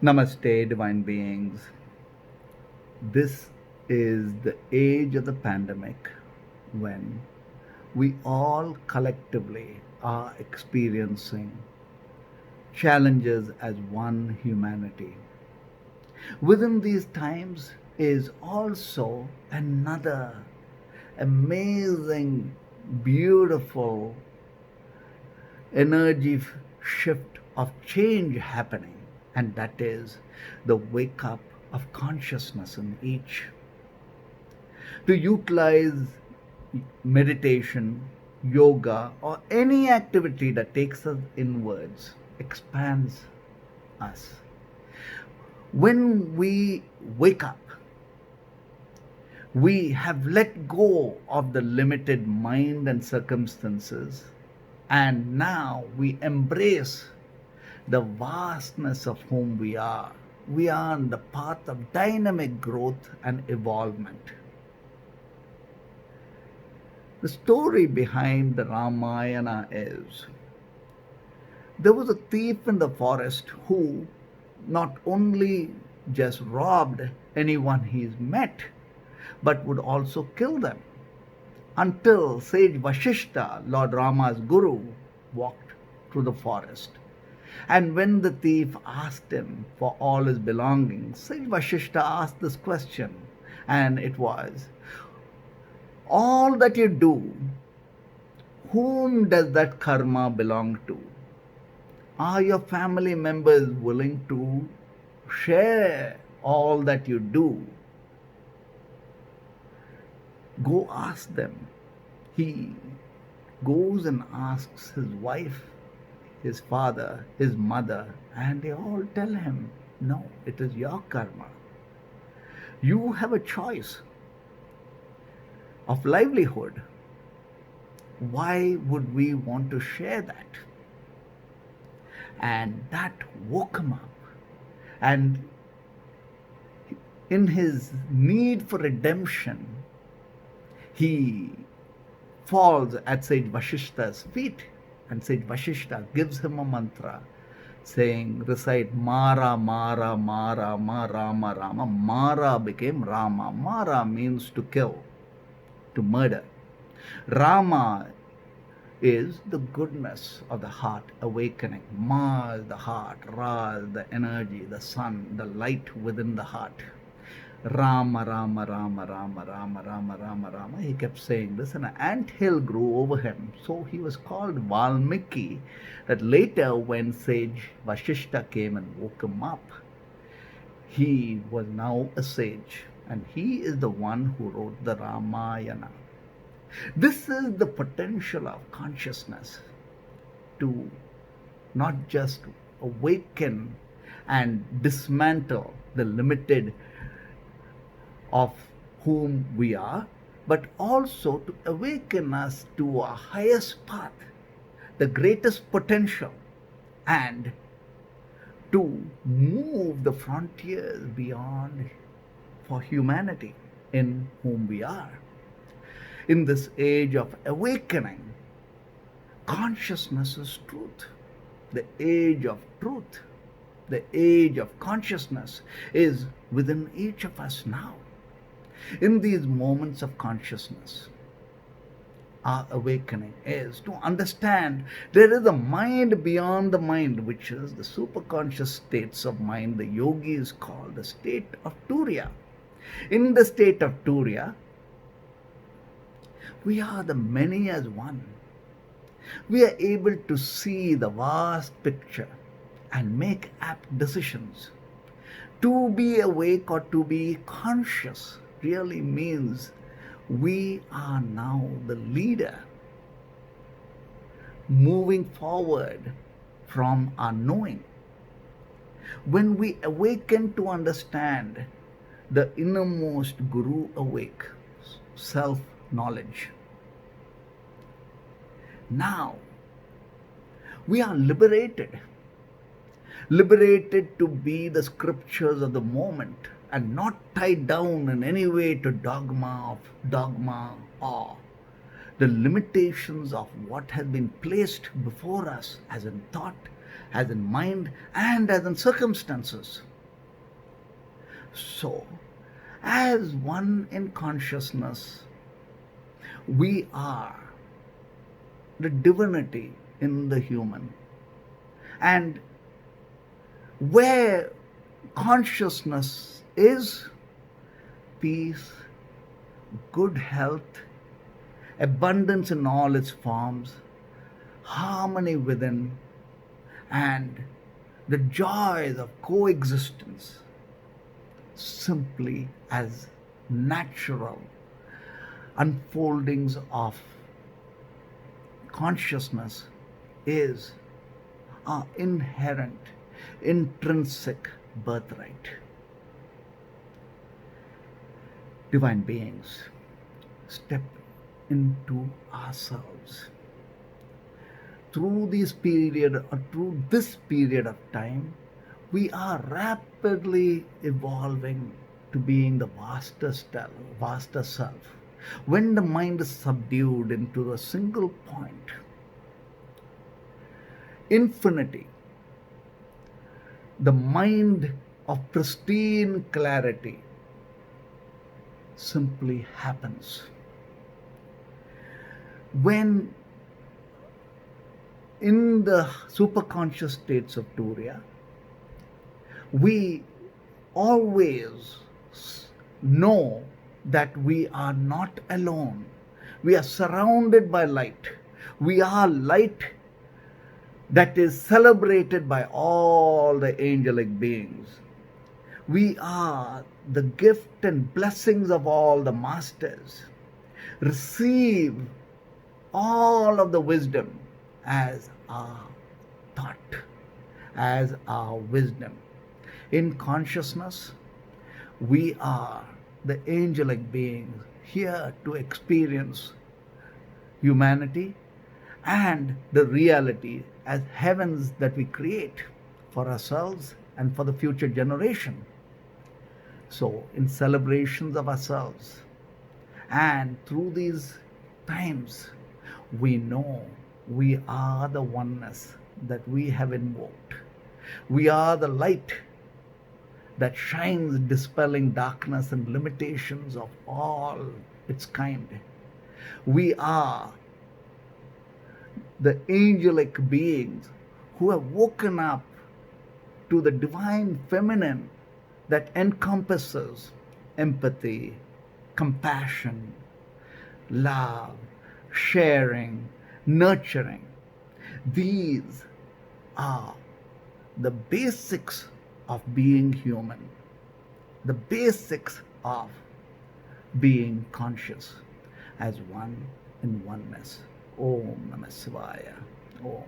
Namaste, divine beings. This is the age of the pandemic when we all collectively are experiencing challenges as one humanity. Within these times is also another amazing, beautiful energy shift of change happening, and that is the wake up of consciousness in each. To utilize meditation, yoga, or any activity that takes us inwards, expands us. When we wake up, we have let go of the limited mind and circumstances, and now we embrace the vastness of whom we are. We are on the path of dynamic growth and evolvement. The story behind the Ramayana is there was a thief in the forest who not only just robbed anyone he's met, but would also kill them until sage Vashishta, Lord Rama's guru, walked through the forest. And when the thief asked him for all his belongings, sage Vashishta asked this question, and it was, all that you do, whom does that karma belong to? Are your family members willing to share all that you do? Go ask them. He goes and asks his wife, his father, his mother, and they all tell him, no, it is your karma. You have a choice of livelihood. Why would we want to share that? And that woke him up. And in his need for redemption, he falls at Sage Vashishta's feet, and Sage Vashishta gives him a mantra saying, recite Mara, Mara, Mara, Mara, Rama, Rama. Mara became Rama. Mara means to kill, to murder. Rama is the goodness of the heart awakening. Ma is the heart, Ra is the energy, the sun, the light within the heart. Rama, Rama, Rama, Rama, Rama, Rama, Rama, Rama. He kept saying this, and an ant hill grew over him. So he was called Valmiki. That later, when sage Vashishta came and woke him up, he was now a sage, and he is the one who wrote the Ramayana. This is the potential of consciousness to not just awaken and dismantle the limited of whom we are, but also to awaken us to our highest path, the greatest potential, and to move the frontiers beyond for humanity in whom we are. In this age of awakening, consciousness is truth. The age of truth, the age of consciousness is within each of us now. In these moments of consciousness, our awakening is to understand there is a mind beyond the mind, which is the superconscious states of mind. The yogis call the state of Turiya. In the state of Turiya, we are the many as one. We are able to see the vast picture and make apt decisions. To be awake or to be conscious really means we are now the leader, moving forward from our knowing. When we awaken to understand the innermost Guru awake, self-knowledge, now we are liberated to be the scriptures of the moment and not tied down in any way to dogma or the limitations of what has been placed before us as in thought, as in mind, and as in circumstances. So, as one in consciousness, we are the divinity in the human. And where consciousness is, peace, good health, abundance in all its forms, harmony within, and the joys of coexistence simply as natural unfoldings of consciousness is our inherent, intrinsic birthright. Divine beings, step into ourselves. Through this period of time, we are rapidly evolving to being the vaster self. When the mind is subdued into a single point, infinity, the mind of pristine clarity simply happens. When in the superconscious states of Turiya, we always know that we are not alone. We are surrounded by light. We are light that is celebrated by all the angelic beings. We are the gift and blessings of all the masters. Receive all of the wisdom as our thought, as our wisdom. In consciousness, we are the angelic beings here to experience humanity and the reality as heavens that we create for ourselves and for the future generation. So, in celebrations of ourselves and through these times, we know we are the oneness that we have invoked. We are the light that shines, dispelling darkness and limitations of all its kind. We are the angelic beings who have woken up to the divine feminine that encompasses empathy, compassion, love, sharing, nurturing. These are the basics of being human, the basics of being conscious as one in oneness. Om Namah Shivaya. Om.